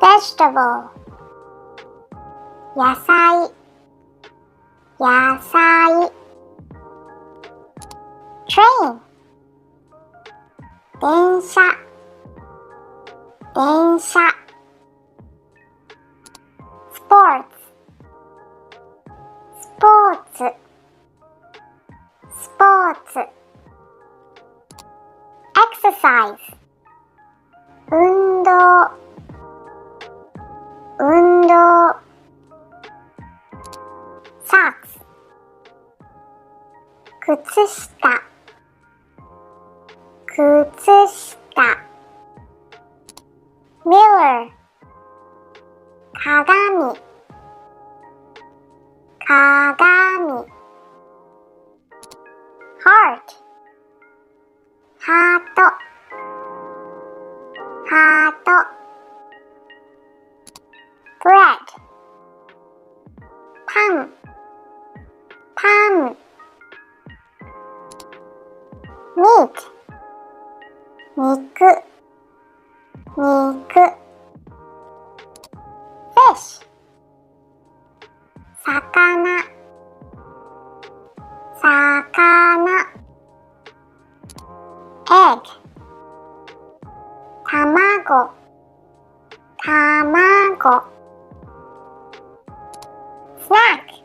vegetable 野菜野菜 train 電車電車 sports スポーツスポーツ exercise 運動運動 socks 靴下靴下 mirror 鏡鏡 heart ハートハート bread パンパン meat 肉肉 fish 魚魚 egg 卵卵 snack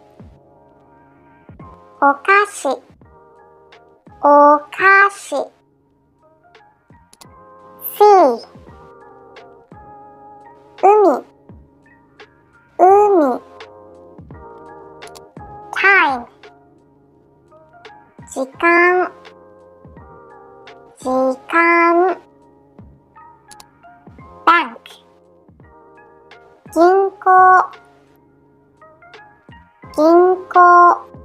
お菓子お菓子 sea 海海 time 時間時間 bank 銀行銀行